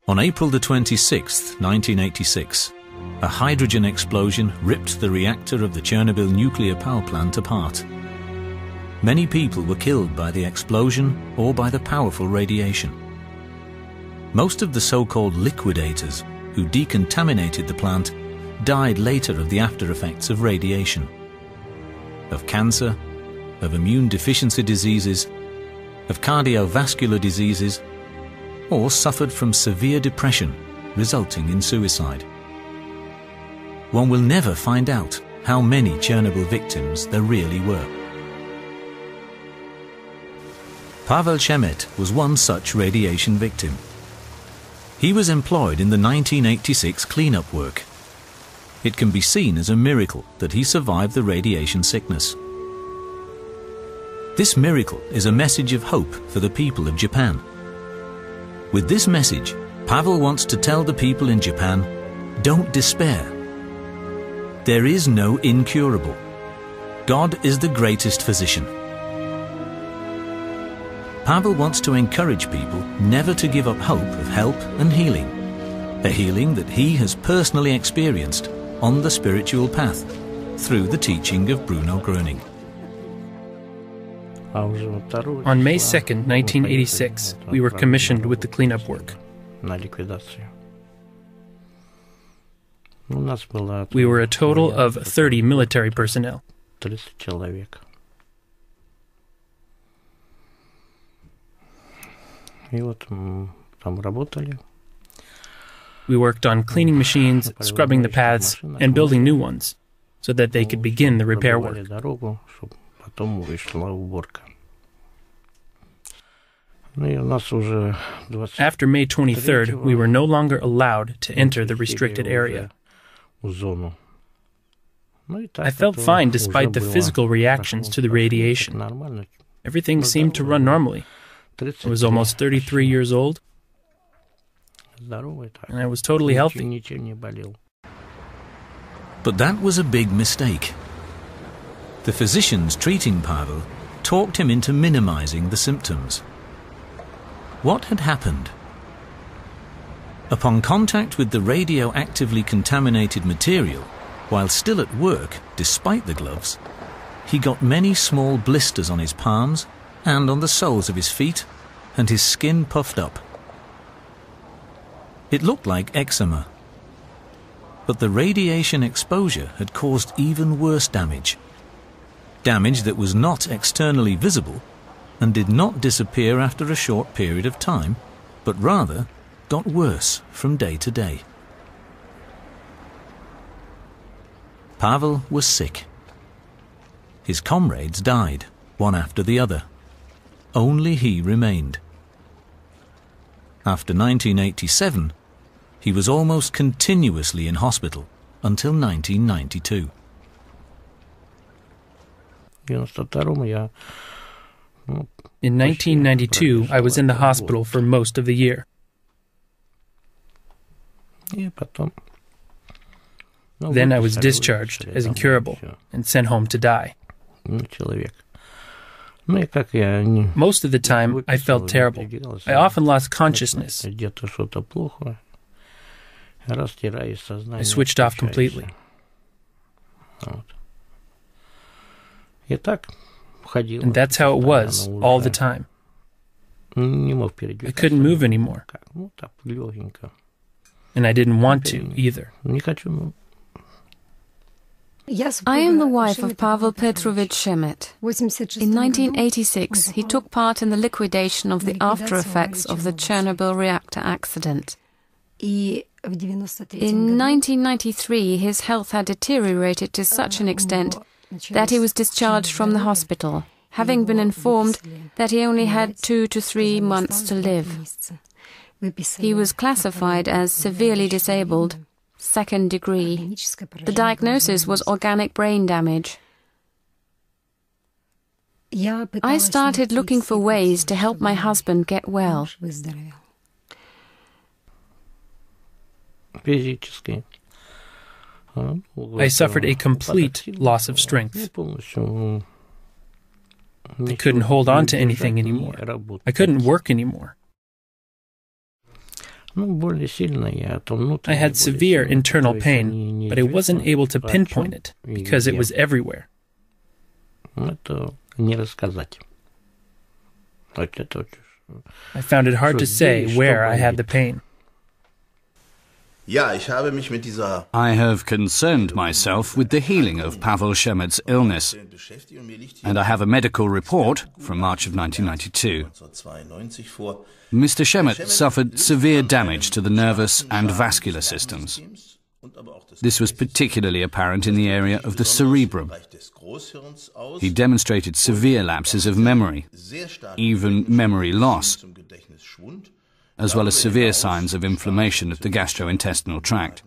On April the 26th, 1986, a hydrogen explosion ripped the reactor of the Chernobyl nuclear power plant apart. Many people were killed by the explosion or by the powerful radiation. Most of the so-called liquidators who decontaminated the plant died later of the after-effects of radiation, of cancer, of immune deficiency diseases, of cardiovascular diseases, or suffered from severe depression resulting in suicide. One will never find out how many Chernobyl victims there really were. Pawel Schemet was one such radiation victim. He was employed in the 1986 cleanup work. It can be seen as a miracle that he survived the radiation sickness. This miracle is a message of hope for the people of Japan. With this message, Pawel wants to tell the people in Japan, don't despair. There is no incurable. God is the greatest physician. Pawel wants to encourage people never to give up hope of help and healing, a healing that he has personally experienced on the spiritual path through the teaching of Bruno Groening. On May 2nd, 1986, we were commissioned with the cleanup work. We were a total of 30 military personnel. We worked on cleaning machines, scrubbing the paths, and building new ones, so that they could begin the repair work. After May 23rd, we were no longer allowed to enter the restricted area. I felt fine despite the physical reactions to the radiation. Everything seemed to run normally. I was almost 33 years old, and I was totally healthy. But that was a big mistake. The physicians treating Pawel talked him into minimizing the symptoms. What had happened? Upon contact with the radioactively contaminated material, while still at work, despite the gloves, he got many small blisters on his palms and on the soles of his feet, and his skin puffed up. It looked like eczema. But the radiation exposure had caused even worse damage. Damage that was not externally visible and did not disappear after a short period of time, but rather got worse from day to day. Pawel was sick. His comrades died, one after the other. Only he remained. After 1987, he was almost continuously in hospital until 1992. In 1992, I was in the hospital for most of the year. Then I was discharged as incurable and sent home to die. Most of the time, I felt terrible. I often lost consciousness. I switched off completely. And that's how it was all the time. I couldn't move anymore. And I didn't want to either. I am the wife of Pawel Petrovich Schemet. In 1986, he took part in the liquidation of the after-effects of the Chernobyl reactor accident. In 1993, his health had deteriorated to such an extent that he was discharged from the hospital, having been informed that he only had 2 to 3 months to live. He was classified as severely disabled, 2nd degree. The diagnosis was organic brain damage. I started looking for ways to help my husband get well. I suffered a complete loss of strength. I couldn't hold on to anything anymore. I couldn't work anymore. I had severe internal pain, but I wasn't able to pinpoint it because it was everywhere. I found it hard to say where I had the pain. I have concerned myself with the healing of Pawel Schemet's illness, and I have a medical report from March of 1992. Mr. Schemet suffered severe damage to the nervous and vascular systems. This was particularly apparent in the area of the cerebrum. He demonstrated severe lapses of memory, even memory loss, as well as severe signs of inflammation of the gastrointestinal tract.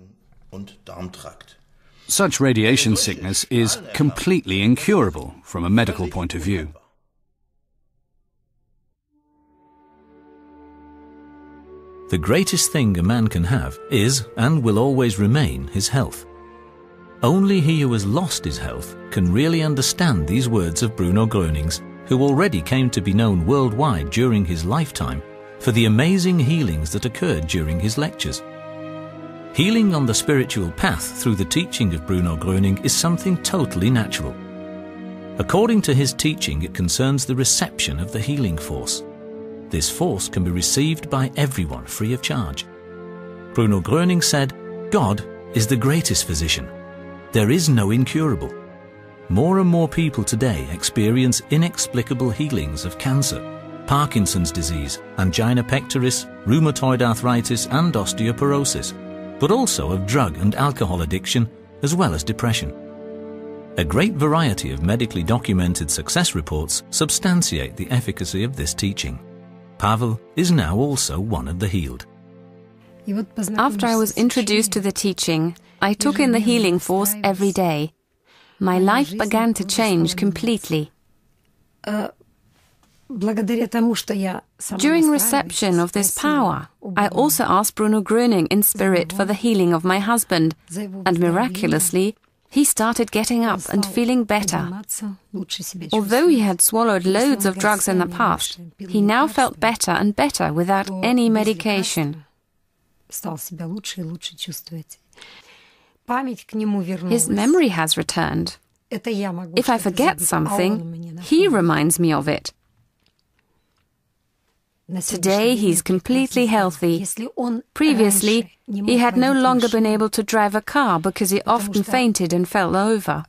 Such radiation sickness is completely incurable from a medical point of view. The greatest thing a man can have is, and will always remain, his health. Only he who has lost his health can really understand these words of Bruno Groening's, who already came to be known worldwide during his lifetime for the amazing healings that occurred during his lectures. Healing on the spiritual path through the teaching of Bruno Groening is something totally natural. According to his teaching, it concerns the reception of the healing force. This force can be received by everyone free of charge. Bruno Groening said, "God is the greatest physician. There is no incurable." More and more people today experience inexplicable healings of cancer, Parkinson's disease, angina pectoris, rheumatoid arthritis and osteoporosis, but also of drug and alcohol addiction as well as depression. A great variety of medically documented success reports substantiate the efficacy of this teaching. Pawel is now also one of the healed. After I was introduced to the teaching, I took in the healing force every day. My life began to change completely. During reception of this power, I also asked Bruno Groening in spirit for the healing of my husband, and miraculously, he started getting up and feeling better. Although he had swallowed loads of drugs in the past, he now felt better and better without any medication. His memory has returned. If I forget something, he reminds me of it. Today he's completely healthy. Previously, he had no longer been able to drive a car because he often fainted and fell over.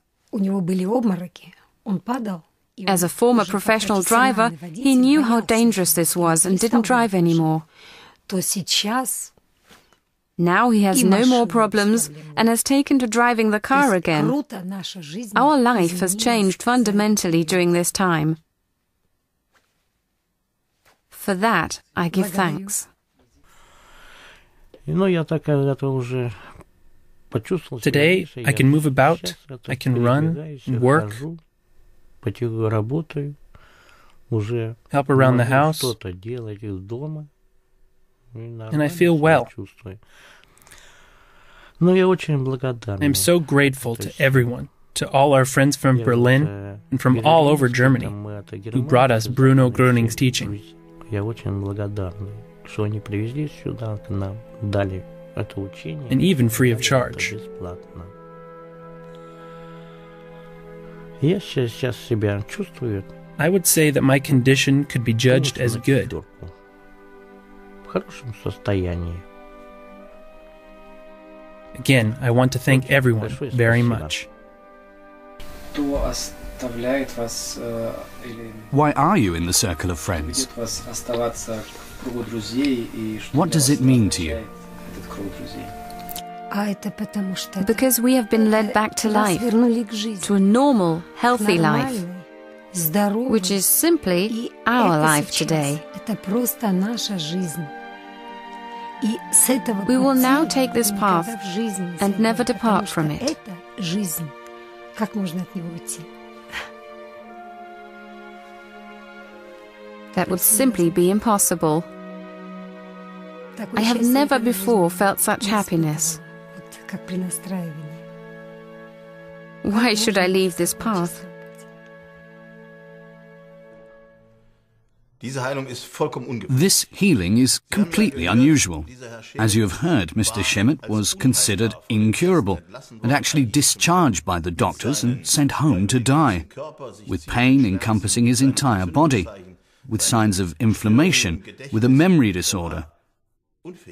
As a former professional driver, he knew how dangerous this was and didn't drive anymore. Now he has no more problems and has taken to driving the car again. Our life has changed fundamentally during this time. For that, I give thanks. Today, I can move about, I can run, work, help around the house, and I feel well. I am so grateful to everyone, to all our friends from Berlin and from all over Germany, who brought us Bruno Groening's teaching. And even free of charge. I would say that my condition could be judged as good. Again, I want to thank everyone very much. Why are you in the circle of friends? What does it mean to you? Because we have been led back to life, to a normal, healthy life, which is simply our life today. We will now take this path and never depart from it. That would simply be impossible. I have never before felt such happiness. Why should I leave this path? This healing is completely unusual. As you have heard, Mr. Schemet was considered incurable and actually discharged by the doctors and sent home to die, with pain encompassing his entire body, with signs of inflammation, with a memory disorder.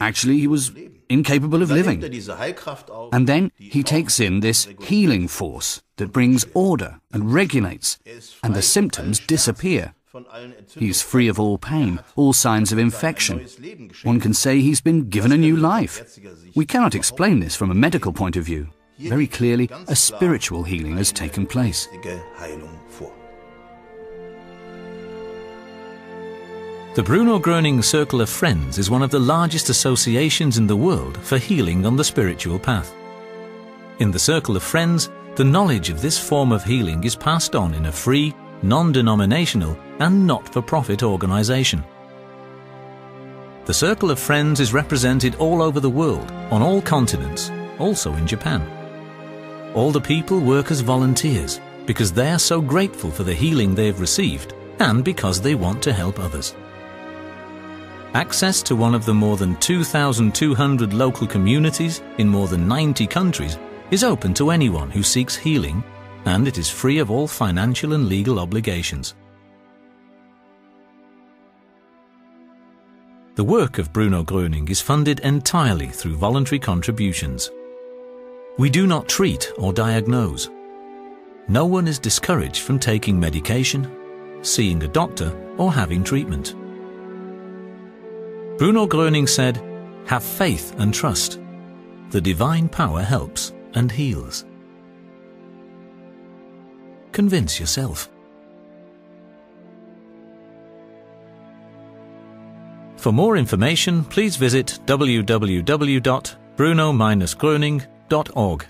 Actually, he was incapable of living. And then he takes in this healing force that brings order and regulates, and the symptoms disappear. He's free of all pain, all signs of infection. One can say he's been given a new life. We cannot explain this from a medical point of view. Very clearly, a spiritual healing has taken place. The Bruno Groening Circle of Friends is one of the largest associations in the world for healing on the spiritual path. In the Circle of Friends, the knowledge of this form of healing is passed on in a free, non-denominational and not-for-profit organization. The Circle of Friends is represented all over the world, on all continents, also in Japan. All the people work as volunteers because they are so grateful for the healing they have received and because they want to help others. Access to one of the more than 2,200 local communities in more than 90 countries is open to anyone who seeks healing, and it is free of all financial and legal obligations. The work of Bruno Groening is funded entirely through voluntary contributions. We do not treat or diagnose. No one is discouraged from taking medication, seeing a doctor, or having treatment. Bruno Groening said, "Have faith and trust. The divine power helps and heals." Convince yourself. For more information, please visit www.bruno-groening.org.